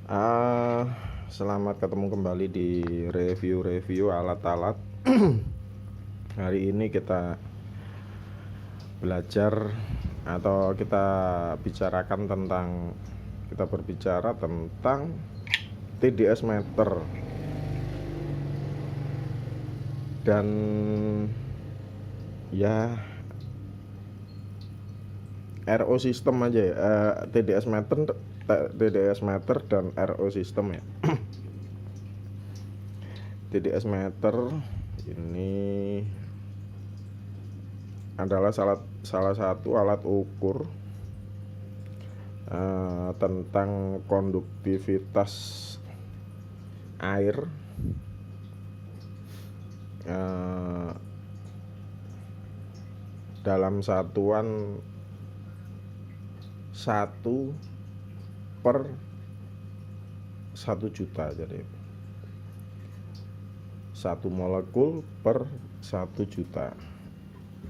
Ah, Selamat ketemu kembali di review alat-alat. Hari ini kita belajar atau kita berbicara tentang TDS meter dan ya RO system aja ya. TDS meter dan RO system ya. TDS meter ini adalah salah satu alat ukur tentang konduktivitas air dalam satuan 1/1 juta. Jadi 1 molekul per 1 juta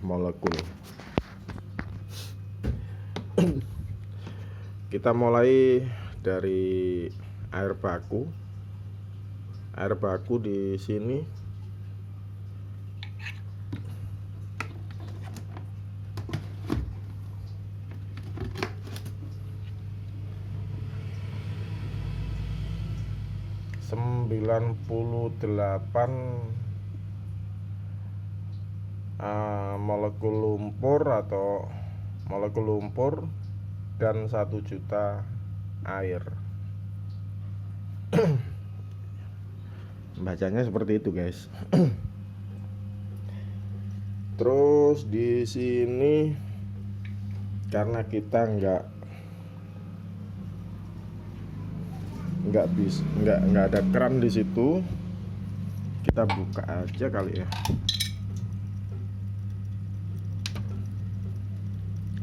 molekul. Kita mulai dari air baku. Air baku di sini (98) molekul lumpur dan 1 juta air. Bacanya seperti itu, guys. Terus di sini karena kita nggak ada keran di situ, kita buka aja kali ya.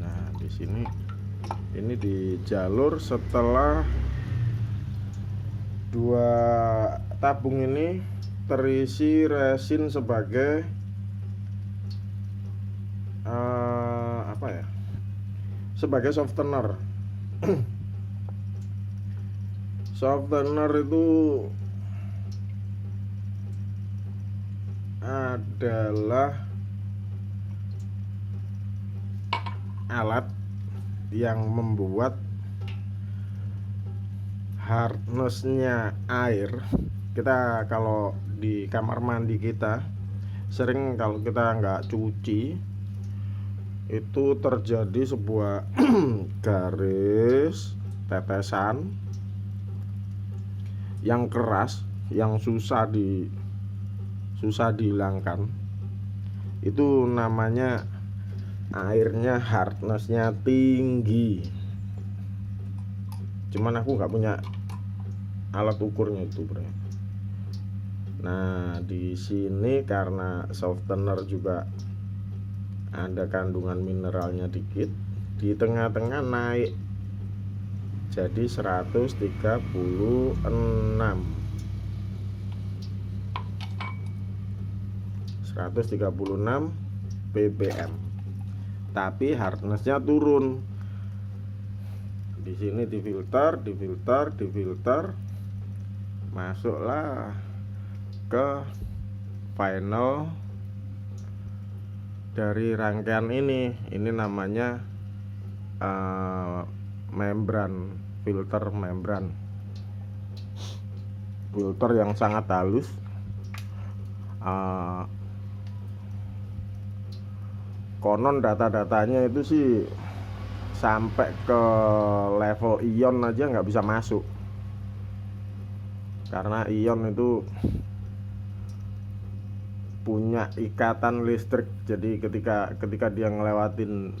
Nah, di sini ini di jalur setelah 2 tabung ini terisi resin sebagai sebagai softener. Softener itu adalah alat yang membuat hardness-nya air. Kita kalau di kamar mandi kita sering kalau kita nggak cuci itu terjadi sebuah garis tetesan yang keras, yang susah dihilangkan. Itu namanya airnya hardness-nya tinggi. Cuman aku nggak punya alat ukurnya itu, bro. Nah, di sini karena softener juga ada kandungan mineralnya dikit, di tengah-tengah naik jadi 136 ppm. Tapi hardness-nya turun. Di sini difilter, masuklah ke final dari rangkaian ini. Ini namanya filter membran. Filter yang sangat halus. Konon data-datanya itu sih sampai ke level ion aja nggak bisa masuk, karena ion itu punya ikatan listrik. Jadi ketika dia ngelewatin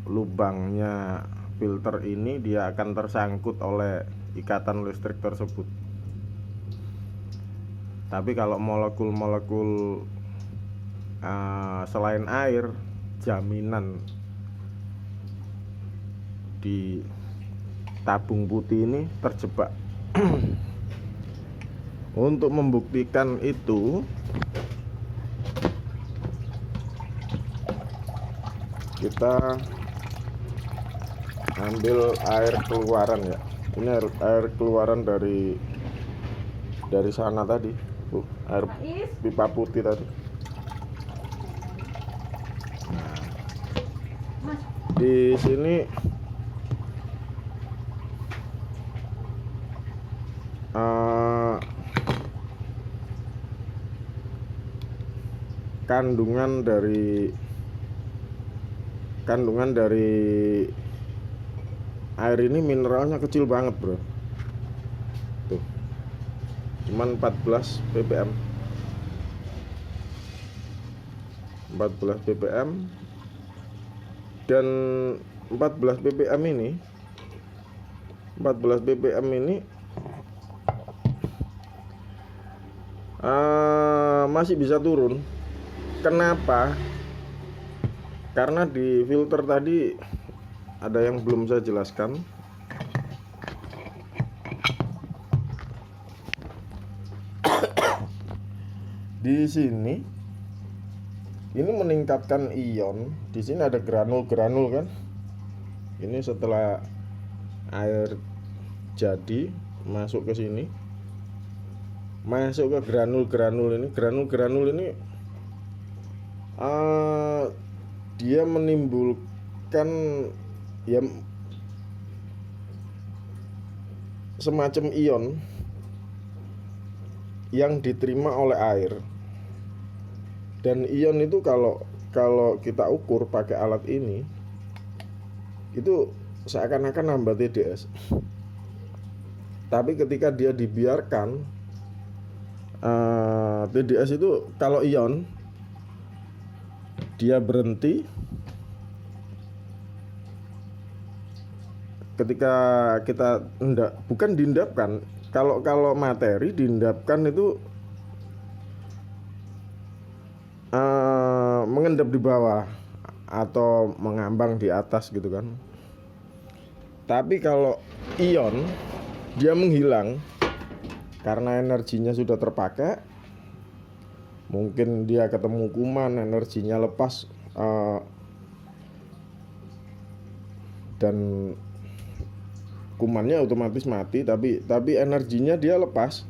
lubangnya filter ini, dia akan tersangkut oleh ikatan listrik tersebut. Tapi kalau molekul-molekul selain air, jaminan di tabung putih ini terjebak. Untuk membuktikan itu, kita ambil air keluaran ya. Ini air keluaran dari sana tadi, air pipa putih tadi. Nah, di sini kandungan dari air ini mineralnya kecil banget, bro. Tuh, cuman 14 ppm. 14 ppm. Dan 14 ppm ini masih bisa turun. Kenapa? Karena di filter tadi ada yang belum saya jelaskan. Di sini ini meningkatkan ion. Di sini ada granul-granul kan. Ini setelah air jadi masuk ke sini, masuk ke granul-granul ini. Granul-granul ini dia menimbulkan ya semacam ion yang diterima oleh air. Dan ion itu kalau kita ukur pakai alat ini, itu seakan-akan nambah TDS. Tapi ketika dia dibiarkan, TDS itu kalau ion dia berhenti ketika kita bukan diendapkan. Kalau materi diendapkan itu mengendap di bawah atau mengambang di atas gitu kan. Tapi kalau ion dia menghilang karena energinya sudah terpakai. Mungkin dia ketemu kuman, energinya lepas, dan kumannya otomatis mati, tapi energinya dia lepas.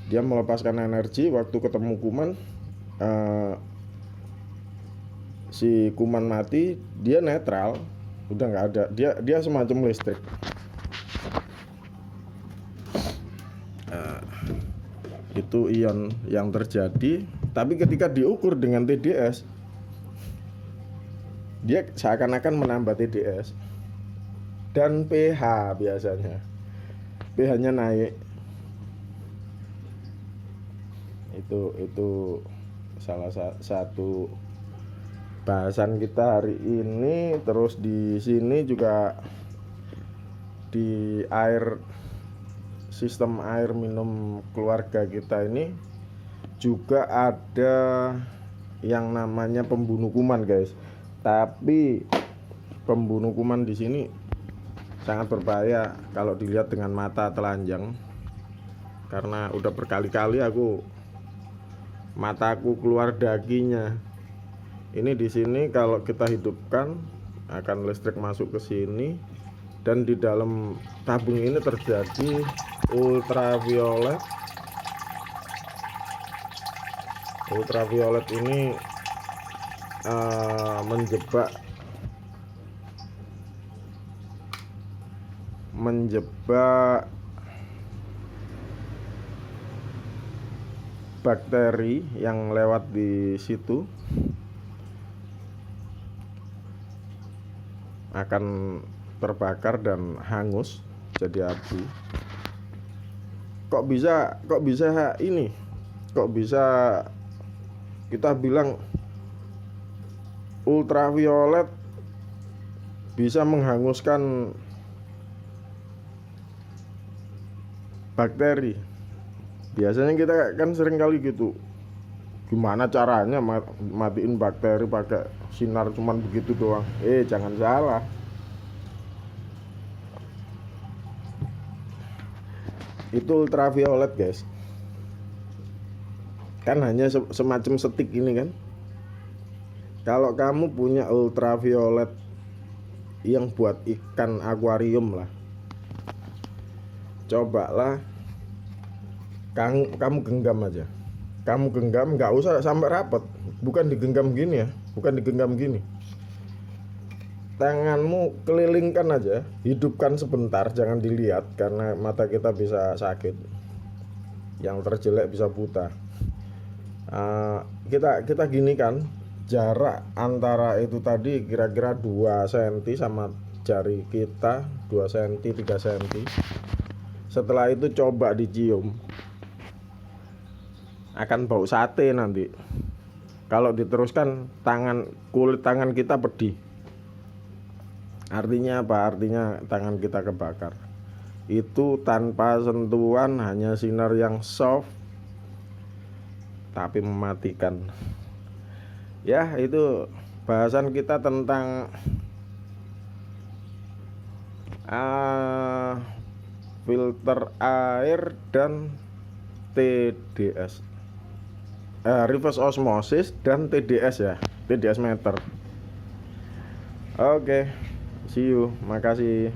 Dia melepaskan energi waktu ketemu kuman. Si kuman mati, dia netral, udah nggak ada, dia semacam listrik. Itu ion yang terjadi. Tapi ketika diukur dengan TDS, dia seakan-akan menambah TDS. Dan pH biasanya, pH-nya naik. Itu salah satu bahasan kita hari ini. Terus di sini juga di sistem air minum keluarga kita ini juga ada yang namanya pembunuh kuman, guys. Tapi pembunuh kuman di sini sangat berbahaya kalau dilihat dengan mata telanjang. Karena udah berkali-kali mataku keluar daginya. Ini di sini kalau kita hidupkan akan listrik masuk ke sini, dan di dalam tabung ini terjadi ultraviolet. Ultraviolet ini menjebak bakteri yang lewat di situ, akan terbakar dan hangus jadi abu. Kok bisa ini? Kok bisa kita bilang ultraviolet bisa menghanguskan bakteri? Biasanya kita kan sering kali gitu, gimana caranya matiin bakteri pakai sinar cuman begitu doang. Jangan salah. Itu ultraviolet, guys. Kan hanya semacam stick ini kan. Kalau kamu punya ultraviolet yang buat ikan akuarium lah, cobalah kamu genggam aja. Kamu genggam, nggak usah sampai rapat. Bukan digenggam gini ya, bukan digenggam gini. Tanganmu kelilingkan aja, hidupkan sebentar, jangan dilihat karena mata kita bisa sakit. Yang terjelek bisa buta. Kita gini kan, jarak antara itu tadi kira-kira 2 cm sama jari kita, 2 cm, 3 cm. Setelah itu coba dicium. Akan bau sate nanti. Kalau diteruskan kulit tangan kita pedih. Artinya apa? Artinya tangan kita kebakar. Itu tanpa sentuhan, hanya sinar yang soft tapi mematikan. Ya, itu bahasan kita tentang filter air dan TDS. Reverse osmosis dan TDS ya, TDS meter. Oke, see you, makasih.